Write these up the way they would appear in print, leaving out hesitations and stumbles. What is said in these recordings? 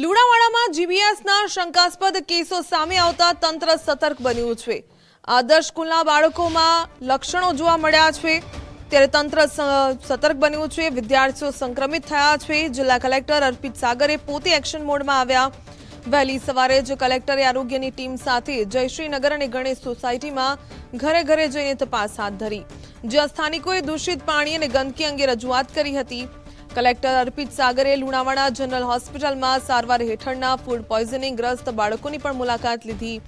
લુણાવાડામાં જીબીએસના શંકાસ્પદ કેસો સામે આવતા તંત્ર સતર્ક બન્યું છે। આદર્શ સ્કૂલના બાળકોમાં લક્ષણો જોવા મળ્યા છે, ત્યારે તંત્ર સતર્ક બન્યું છે। વિદ્યાર્થીઓ સંક્રમિત થયા છે। જિલ્લા કલેક્ટર અર્પિત સાગરે પોતે એક્શન મોડમાં આવ્યા। વહેલી સવારે જ કલેક્ટરે આરોગ્યની ટીમ સાથે જયશ્રીનગર અને ગણેશ સોસાયટીમાં ઘરે ઘરે જઈને તપાસ હાથ ધરી, જ્યાં સ્થાનિકોએ દૂષિત પાણી અને ગંદકી અંગે રજૂઆત કરી હતી। કલેક્ટર અર્પિત સાગરે લુણાવાડા જનરલ હોસ્પિટલમાં સારવાર હેઠળના ફૂડ પોઈઝનિંગ ગ્રસ્ત બાળકોની પણ મુલાકાત લીધી।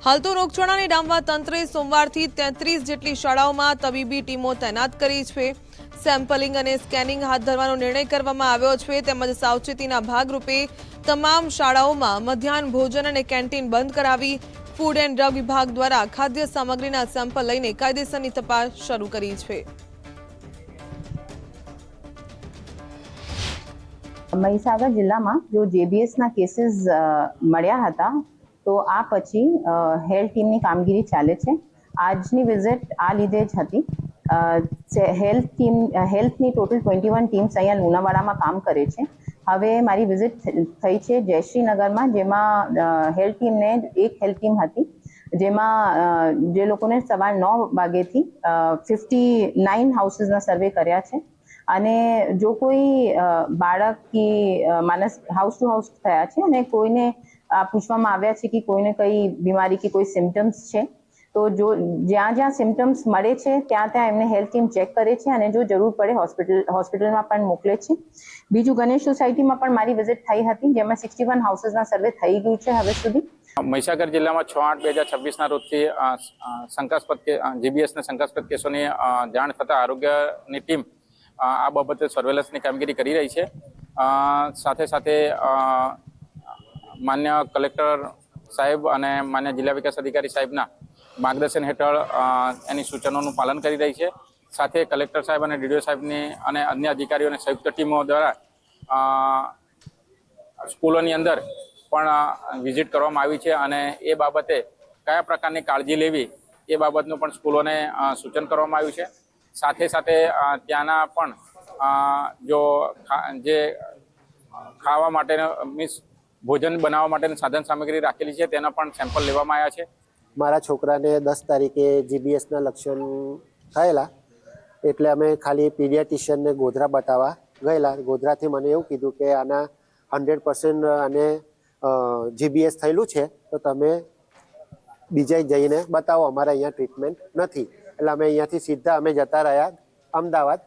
હાલ તો રોગચાળાને ડામવા તંત્રે સોમવારથી 33 જેટલી શાળાઓમાં તબીબી ટીમો તૈનાત કરી છે। સેમ્પલિંગ અને સ્કેનિંગ હાથ ધરવાનો નિર્ણય કરવામાં આવ્યો છે। તેમજ સાવચેતીના ભાગરૂપે તમામ શાળાઓમાં મધ્યાહન ભોજન અને કેન્ટીન બંધ કરાવી ફૂડ એન્ડ ડ્રગ વિભાગ દ્વારા ખાદ્ય સામગ્રીના સેમ્પલ લઈને કાયદેસરની તપાસ શરૂ કરી છે। મહીસાગર જિલ્લામાં જો જેબીએસના કેસીસ મળ્યા હતા, તો આ પછી હેલ્થ ટીમની કામગીરી ચાલે છે। આજની વિઝિટ આ લીધે જ હતી। હેલ્થની ટોટલ 21 ટીમ્સ અહીંયા લુણાવાડામાં કામ કરે છે। હવે મારી વિઝિટ થઈ છે જયશ્રીનગરમાં, જેમાં હેલ્થ ટીમને એક હેલ્થ ટીમ હતી, જેમાં જે લોકોને સવાર 9 વાગ્યાથી 59 હાઉસીસના સર્વે કર્યા છે। અને જો કોઈ બાળક કે માણસ હાઉસ ટુ હાઉસ થયા છે અને કોઈને પૂછવામાં આવ્યા છે કે કોઈને કઈ બીમારી કે કોઈ સિમ્ટમ્સ છે, તો જો જ્યાં જ્યાં સિમ્ટમ્સ મળે છે ત્યાં ત્યાં એમને હેલ્થ ટીમ ચેક કરે છે અને જો જરૂર પડે હોસ્પિટલમાં પણ મોકલે છે। બીજું ગણેશ સોસાયટીમાં પણ મારી વિઝિટ થઈ હતી, જેમાં 61 હાઉસીસના સર્વે થઈ ગયું છે હવે સુધી। મહીસાગર જિલ્લામાં 6/8/2026ના રોજથી શંકાસ્પદ જીબીએસના શંકાસ્પદ કેસોની જાણ થતાં આરોગ્યની ટીમ આ બાબતે સર્વેલન્સની કામગીરી કરી રહી છે। સાથે સાથે માન્ય કલેક્ટર સાહેબ અને માન્ય જિલ્લા વિકાસ અધિકારી સાહેબના માર્ગદર્શન હેઠળ એની સૂચનોનું પાલન કરી રહી છે। સાથે કલેક્ટર સાહેબ અને ડીડીઓ સાહેબની અને અન્ય અધિકારીઓની સંયુક્ત ટીમો દ્વારા સ્કૂલોની અંદર પણ વિઝિટ કરવામાં આવી છે અને એ બાબતે કયા પ્રકારની કાળજી લેવી એ બાબતનું પણ સ્કૂલોને સૂચન કરવામાં આવ્યું છે। સાથે સાથે ત્યાંના પણ જે ખાવા માટેનો મીન્સ ભોજન બનાવવા માટેની સાધન સામગ્રી રાખેલી છે તેના પણ સેમ્પલ લેવામાં આવ્યા છે। મારા છોકરાને 10 તારીખે જીબીએસના લક્ષણ થયેલા, એટલે અમે ખાલી પીડિયાટિશિયનને ગોધરા બતાવવા ગયેલા। ગોધરાથી મને એવું કીધું કે આના 100% આને જીબીએસ થયેલું છે, તો તમે બીજે જઈને બતાવો, અમારે અહીંયા ટ્રીટમેન્ટ નથી। એટલે અમે અહીંયાથી સીધા અમે જતા રહ્યા અમદાવાદ।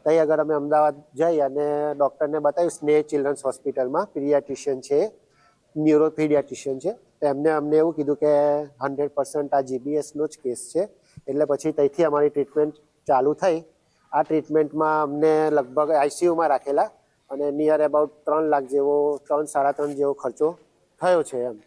ત્યાં આગળ અમે અમદાવાદ જઈ અને ડૉક્ટરને બતાવ્યું, સ્નેહ ચિલ્ડ્રન્સ હોસ્પિટલમાં પીડિયાટ્રિશિયન છે, ન્યુરો પીડિયાટ્રિશિયન છે, તો અમને એવું કીધું કે 100% આ જીબીએસનો જ કેસ છે। એટલે પછી ત્યાંથી અમારી ટ્રીટમેન્ટ ચાલુ થઈ। આ ટ્રીટમેન્ટમાં અમને લગભગ આઈસીયુમાં રાખેલા અને નિયર અબાઉટ 3 લાખ જેવો 3-3.5 જેવો ખર્ચો થયો છે એમ।